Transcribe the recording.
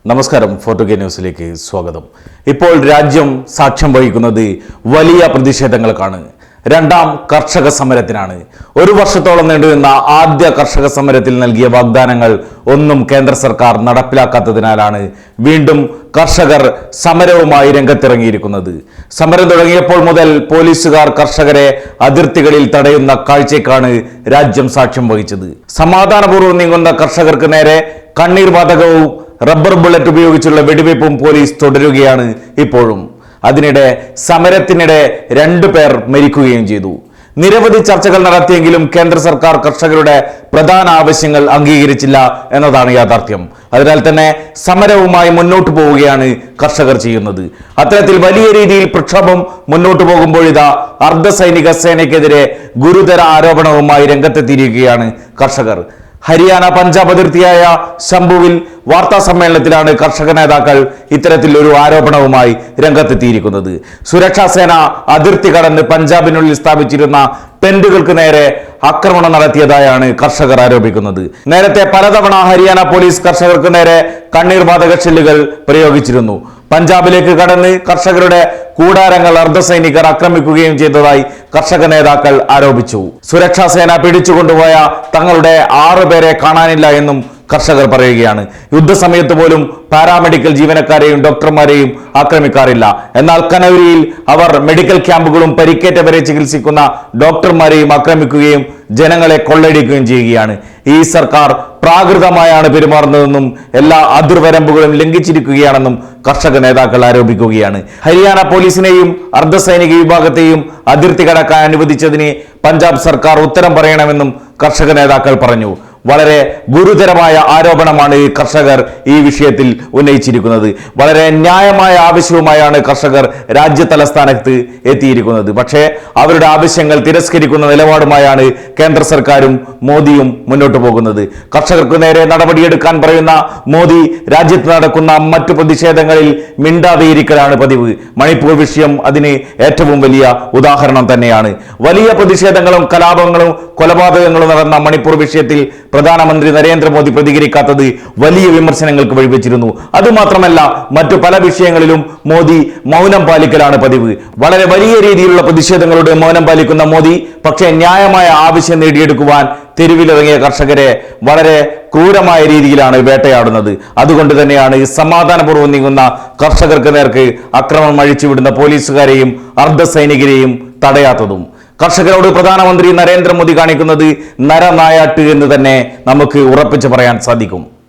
നമസ്കാരം, ഫോർട്ടുഗേ ന്യൂസിലേക്ക് സ്വാഗതം. ഇപ്പോൾ രാജ്യം സാക്ഷ്യം വഹിക്കുന്നത് വലിയ പ്രതിഷേധങ്ങൾക്കാണ്. രണ്ടാം കർഷക സമരത്തിനാണ്. ഒരു വർഷത്തോളം നീണ്ടുനിന്ന ആദ്യ കർഷക സമരത്തിൽ നൽകിയ വാഗ്ദാനങ്ങൾ ഒന്നും കേന്ദ്ര സർക്കാർ നടപ്പിലാക്കാത്തതിനാലാണ് വീണ്ടും കർഷകർ സമരവുമായി രംഗത്തിറങ്ങിയിരിക്കുന്നത്. സമരം തുടങ്ങിയപ്പോൾ മുതൽ പോലീസുകാർ കർഷകരെ അതിർത്തികളിൽ തടയുന്ന കാഴ്ചയ്ക്കാണ് രാജ്യം സാക്ഷ്യം വഹിച്ചത്. സമാധാനപൂർവ്വം നീങ്ങുന്ന കർഷകർക്ക് നേരെ കണ്ണീർ വാതകവും റബ്ബർ ബുള്ളറ്റ് ഉപയോഗിച്ചുള്ള വെടിവയ്പും പോലീസ് തുടരുകയാണ് ഇപ്പോഴും. അതിനിടെ സമരത്തിനിടെ 2 പേർ മരിക്കുകയും ചെയ്തു. നിരവധി ചർച്ചകൾ നടത്തിയെങ്കിലും കേന്ദ്ര സർക്കാർ കർഷകരുടെ പ്രധാന ആവശ്യങ്ങൾ അംഗീകരിച്ചില്ല എന്നതാണ് യാഥാർത്ഥ്യം. അതിനാൽ തന്നെ സമരവുമായി മുന്നോട്ട് പോവുകയാണ് കർഷകർ ചെയ്യുന്നത്. അത്തരത്തിൽ വലിയ രീതിയിൽ പ്രക്ഷോഭം മുന്നോട്ട് പോകുമ്പോഴിതാ അർദ്ധസൈനിക സേനയ്ക്കെതിരെ ഗുരുതര ആരോപണവുമായി രംഗത്തെത്തിയിരിക്കുകയാണ് കർഷകർ. ഹരിയാന പഞ്ചാബ് അതിർത്തിയായ ശംഭുവിൽ വാർത്താ സമ്മേളനത്തിലാണ് കർഷക നേതാക്കൾ ഇത്തരത്തിൽ ഒരു ആരോപണവുമായി രംഗത്തെത്തിയിരിക്കുന്നത്. സുരക്ഷാ സേന അതിർത്തി കടന്ന് പഞ്ചാബിനുള്ളിൽ സ്ഥാപിച്ചിരുന്ന ടെന്റുകൾക്ക് നേരെ ആക്രമണം നടത്തിയതായാണ് കർഷകർ ആരോപിക്കുന്നത്. നേരത്തെ പലതവണ ഹരിയാന പോലീസ് കർഷകർക്ക് നേരെ കണ്ണീർ വാതക ഷെല്ലുകൾ പ്രയോഗിച്ചിരുന്നു. പഞ്ചാബിലേക്ക് കടന്ന് കർഷകരുടെ കൂടാരങ്ങൾ അർദ്ധസൈനികർ ആക്രമിക്കുകയും ചെയ്തതായി കർഷക നേതാക്കൾ ആരോപിച്ചു. സുരക്ഷാ സേന പിടിച്ചുകൊണ്ടുപോയ തങ്ങളുടെ 6 പേരെ കാണാനില്ല എന്നും കർഷകർ പറയുകയാണ്. യുദ്ധസമയത്ത് പോലും പാരാമെഡിക്കൽ ജീവനക്കാരെയും ഡോക്ടർമാരെയും ആക്രമിക്കാറില്ല. എന്നാൽ കനൌരിയിൽ അവർ മെഡിക്കൽ ക്യാമ്പുകളും പരിക്കേറ്റവരെ ചികിത്സിക്കുന്ന ഡോക്ടർമാരെയും ആക്രമിക്കുകയും ജനങ്ങളെ കൊള്ളയടിക്കുകയും ചെയ്യുകയാണ്. ഈ സർക്കാർ പ്രാകൃതമായാണ് പെരുമാറുന്നതെന്നും എല്ലാ അതിർവരമ്പുകളും ലംഘിച്ചിരിക്കുകയാണെന്നും കർഷക നേതാക്കൾ ആരോപിക്കുകയാണ്. ഹരിയാന പോലീസിനെയും അർദ്ധസൈനിക വിഭാഗത്തെയും അതിർത്തി കടക്കാൻ അനുവദിച്ചതിന് പഞ്ചാബ് സർക്കാർ ഉത്തരം പറയണമെന്നും കർഷക നേതാക്കൾ പറഞ്ഞു. വളരെ ഗുരുതരമായ ആരോപണമാണ് കർഷകർ ഈ വിഷയത്തിൽ ഉന്നയിച്ചിരിക്കുന്നത്. വളരെ ന്യായമായ ആവശ്യവുമായാണ് കർഷകർ രാജ്യ തലസ്ഥാനത്ത് എത്തിയിരിക്കുന്നത്. പക്ഷേ അവരുടെ ആവശ്യങ്ങൾ തിരസ്കരിക്കുന്ന നിലപാടുമായാണ് കേന്ദ്ര സർക്കാരും മോദിയും മുന്നോട്ട് പോകുന്നത്. കർഷകർക്ക് നേരെ നടപടിയെടുക്കാൻ പറയുന്ന മോദി രാജ്യത്ത് നടക്കുന്ന മറ്റു പ്രതിഷേധങ്ങളിൽ മിണ്ടാതെയിരിക്കലാണ് പതിവ്. മണിപ്പൂർ വിഷയം അതിന് ഏറ്റവും വലിയ ഉദാഹരണം തന്നെയാണ്. വലിയ പ്രതിഷേധങ്ങളും കലാപങ്ങളും കൊലപാതകങ്ങളും നടന്ന മണിപ്പൂർ വിഷയത്തിൽ പ്രധാനമന്ത്രി നരേന്ദ്രമോദി പ്രതികരിക്കാത്തത് വലിയ വിമർശനങ്ങൾക്ക് വഴിവെച്ചിരുന്നു. അതുമാത്രമല്ല, മറ്റു പല വിഷയങ്ങളിലും മോദി മൗനം പാലിക്കലാണ് പതിവ്. വളരെ വലിയ രീതിയിലുള്ള പ്രതിഷേധങ്ങളുടെ മൗനം പാലിക്കുന്ന മോദി പക്ഷേ ന്യായമായ ആവശ്യം നേടിയെടുക്കുവാൻ തെരുവിലിറങ്ങിയ കർഷകരെ വളരെ ക്രൂരമായ രീതിയിലാണ് വേട്ടയാടുന്നത്. അതുകൊണ്ട് തന്നെയാണ് സമാധാനപൂർവ്വം നീങ്ങുന്ന കർഷകർക്ക് നേർക്ക് ആക്രമണം അഴിച്ചുവിടുന്ന പോലീസുകാരെയും അർദ്ധസൈനികരെയും തടയാത്തതും. കർഷകരോട് പ്രധാനമന്ത്രി നരേന്ദ്രമോദി കാണിക്കുന്നത് നരനായാട്ട് എന്ന് തന്നെ നമുക്ക് ഉറപ്പിച്ചു പറയാൻ സാധിക്കും.